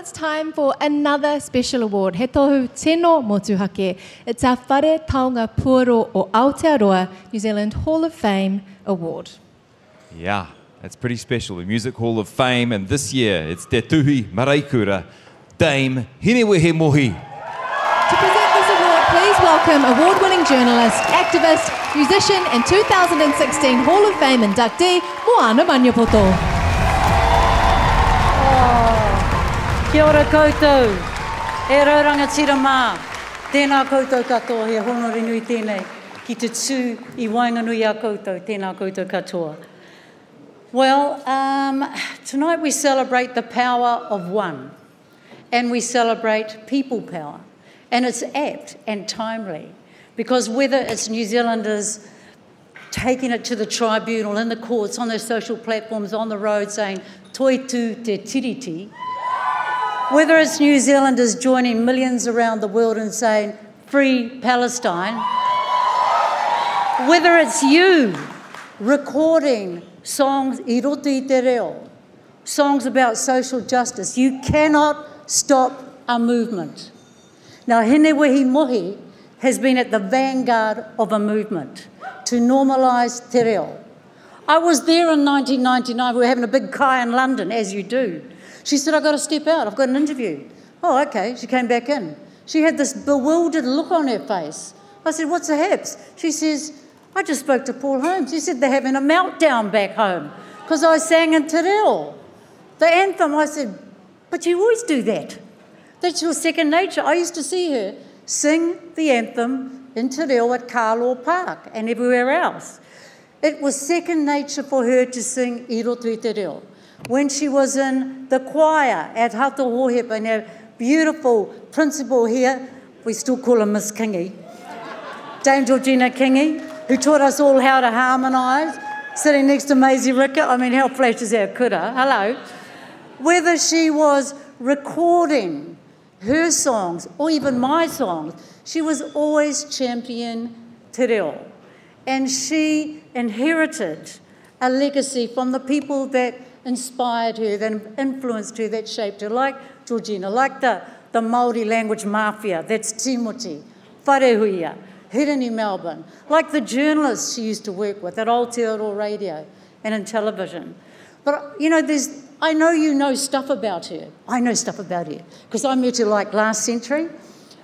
it's time for another special award. He tohu tino motuhake. It's our Whare Taonga Puaro o Aotearoa New Zealand Hall of Fame Award. Yeah, that's pretty special, the Music Hall of Fame, and this year it's Te Tuhi Maraikura, Dame Hinewehi Mohi. To present this award, please welcome award-winning journalist, activist, musician and 2016 Hall of Fame inductee, Moana Maniapoto. Kia ora koutou, e rauranga tira mā, tēnā koutou katoa, he honori nui tēnei, ki te tū I wainganui a koutou, tēnā koutou katoa. Well, tonight we celebrate the power of one, and we celebrate people power, and it's apt and timely, because whether it's New Zealanders taking it to the tribunal, in the courts, on their social platforms, on the road saying, toi tū te tiriti, whether it's New Zealanders joining millions around the world and saying, free Palestine, whether it's you recording songs, I roto I te reo, songs about social justice, you cannot stop a movement. Now, Hinewehi Mohi has been at the vanguard of a movement to normalise te reo. I was there in 1999, we were having a big kai in London, as you do. She said, I've got to step out, I've got an interview. Oh, okay, she came back in. She had this bewildered look on her face. I said, what's the haps? She says, I just spoke to Paul Holmes. He said they're having a meltdown back home because I sang in te reo, the anthem. I said, but you always do that. That's your second nature. I used to see her sing the anthem in te reo at Carlaw Park and everywhere else. It was second nature for her to sing I roto I te reo. When she was in the choir at Hato Hohepa, and our beautiful principal here, we still call her Miss Kingy, Dame Georgina Kingy, who taught us all how to harmonise, sitting next to Maisie Ricker. I mean, how flash is our kura? Hello. Whether she was recording her songs or even my songs, she was always champion te reo. And she inherited a legacy from the people that inspired her, that influenced her, that shaped her, like Georgina, like the Māori language mafia, that's Timoti, Wharehuia, Hirini Melbourne, like the journalists she used to work with at Aotearoa Radio and in television. But, you know, I know you know stuff about her. I know stuff about her, because I met her like last century,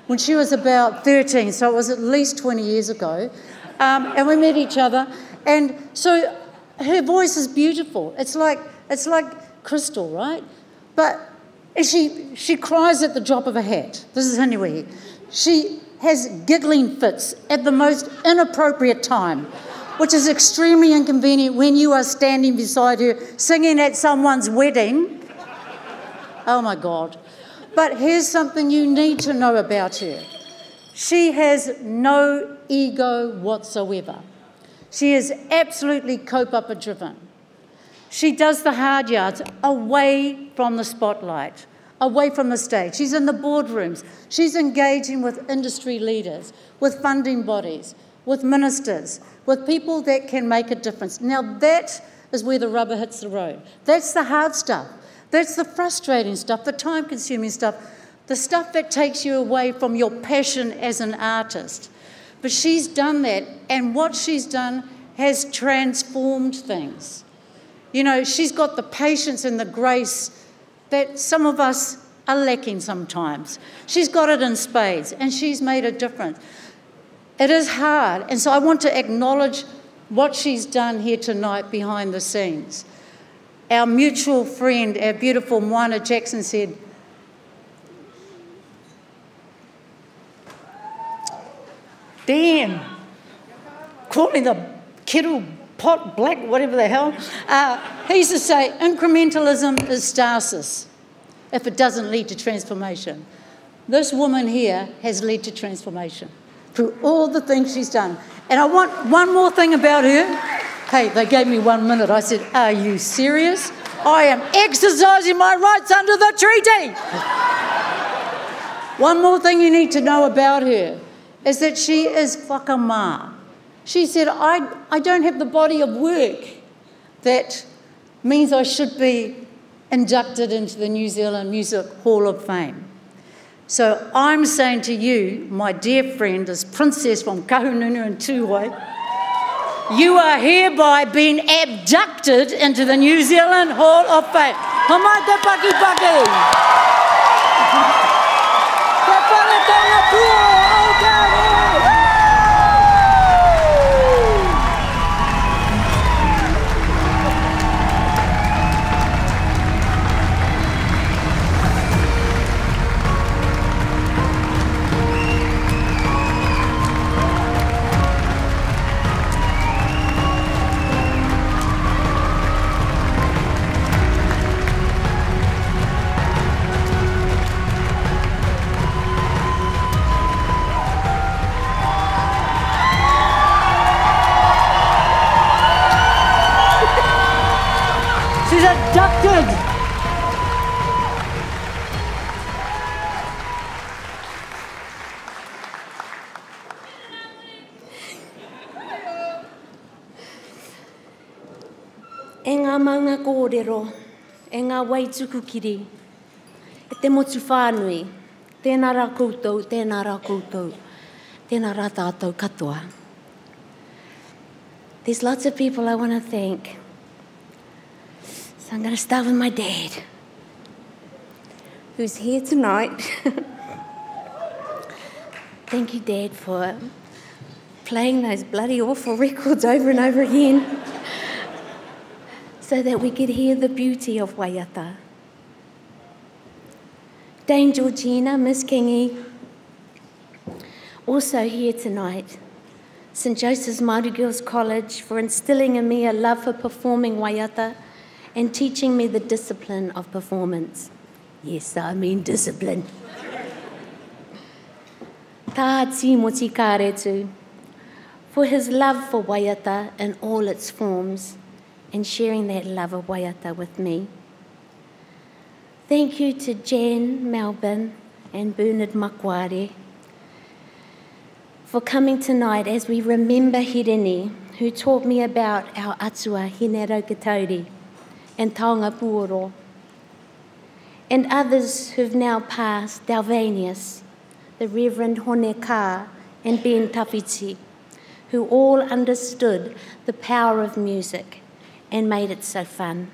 when she was about 13, so it was at least 20 years ago, and we met each other, and so her voice is beautiful. It's like crystal, right? But she cries at the drop of a hat. This is Hinewehi. She has giggling fits at the most inappropriate time, which is extremely inconvenient when you are standing beside her singing at someone's wedding. Oh my God. But here's something you need to know about her. She has no ego whatsoever. She is absolutely kaupapa driven. She does the hard yards away from the spotlight, away from the stage. She's in the boardrooms. She's engaging with industry leaders, with funding bodies, with ministers, with people that can make a difference. Now that is where the rubber hits the road. That's the hard stuff. That's the frustrating stuff, the time-consuming stuff, the stuff that takes you away from your passion as an artist. But she's done that, and what she's done has transformed things. You know, she's got the patience and the grace that some of us are lacking sometimes. She's got it in spades, and she's made a difference. It is hard, and so I want to acknowledge what she's done here tonight behind the scenes. Our mutual friend, our beautiful Moana Jackson said, damn, calling the kettle pot black, whatever the hell. He used to say, incrementalism is stasis if it doesn't lead to transformation. This woman here has led to transformation through all the things she's done. And I want one more thing about her. Hey, they gave me 1 minute. I said, are you serious? I am exercising my rights under the treaty. One more thing you need to know about her is that she is whakamā. She said, I don't have the body of work that means I should be inducted into the New Zealand Music Hall of Fame. So I'm saying to you, my dear friend, as Princess from Kahununu and Tuwai, you are hereby being abducted into the New Zealand Hall of Fame. Hamai te paki paki. Te whakatanga pua o Aotearoa. She's abducted. E ngā maunga kōrero, e ngā waitukukiri, e te motu whānui, tēnā rā koutou, tēnā rā koutou, tēnā rā tātou katoa. There's lots of people I want to thank. So I'm going to start with my dad, who's here tonight. Thank you, Dad, for playing those bloody awful records over and over again so that we could hear the beauty of Waiata. Dame Georgina, Miss Kingy, also here tonight. St. Joseph's Māori Girls College for instilling in me a love for performing Waiata and teaching me the discipline of performance. Yes, I mean discipline. Tā Timoti Kāretu, for his love for Waiata in all its forms and sharing that love of Waiata with me. Thank you to Jan Melbourne and Bernard Makware for coming tonight as we remember Hireni, who taught me about our atua Hinewehi and Taonga Puoro, and others who've now passed, Dalvanius, the Reverend Hone Ka, and Ben Tawhiti, who all understood the power of music and made it so fun.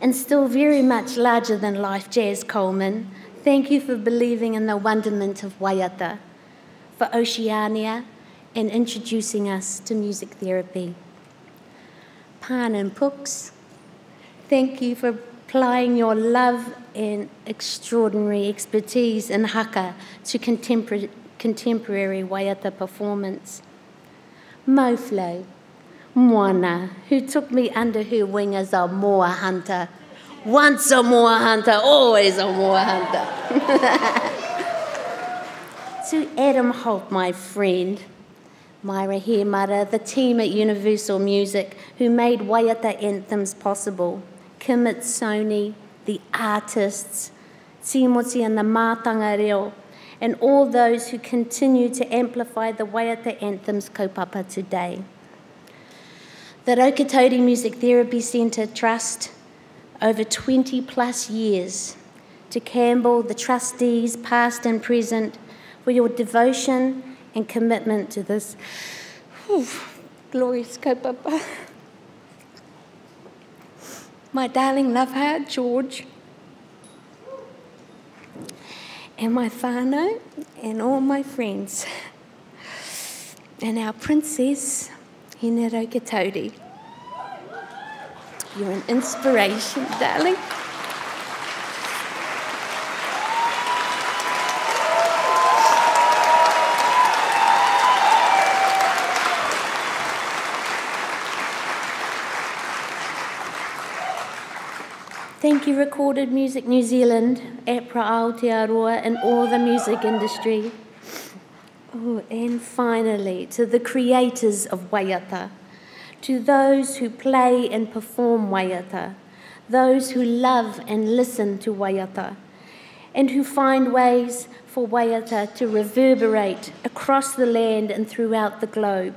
And still very much larger than life, Jazz Coleman, thank you for believing in the wonderment of Waiata, for Oceania, and introducing us to music therapy. Pan and Pooks, thank you for applying your love and extraordinary expertise in haka to contemporary Waiata performance. Moflo, Moana, who took me under her wing as a moa hunter. Once a moa hunter, always a moa hunter. To Adam Holt, my friend, Myra Hemara, the team at Universal Music who made Waiata anthems possible, Kim at Sony, the artists, Timoti and the Mātanga Reo, and all those who continue to amplify the Waiata anthems kaupapa today. The Raukatauri Music Therapy Centre Trust, over 20 plus years, to Campbell, the trustees, past and present, for your devotion and commitment to this glorious kaupapa. My darling love heart, George, and my whānau, and all my friends, and our princess, Hinewehi. You're an inspiration, darling. Thank you, Recorded Music New Zealand, APRA Aotearoa, and all the music industry. Oh, and finally, to the creators of Waiata, to those who play and perform Waiata, those who love and listen to Waiata, and who find ways for Waiata to reverberate across the land and throughout the globe.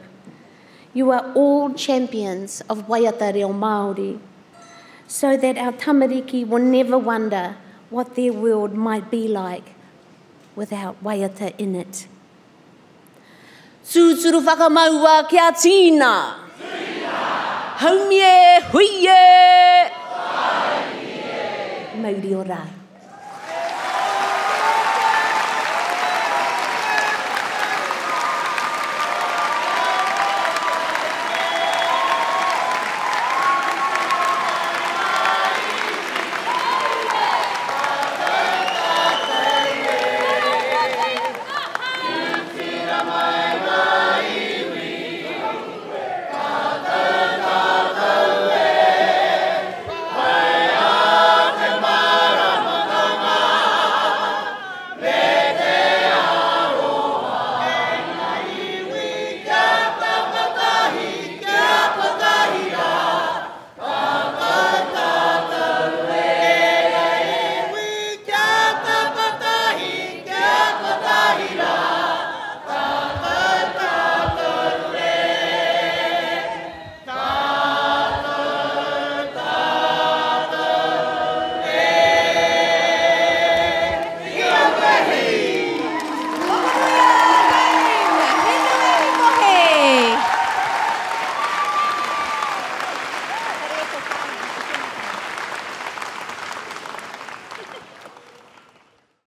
You are all champions of Waiata reo Māori. so that our tamariki will never wonder what their world might be like without waiata in it. Tūturu whakamaua kia tīna. Haumie, huie. Mauri o rā.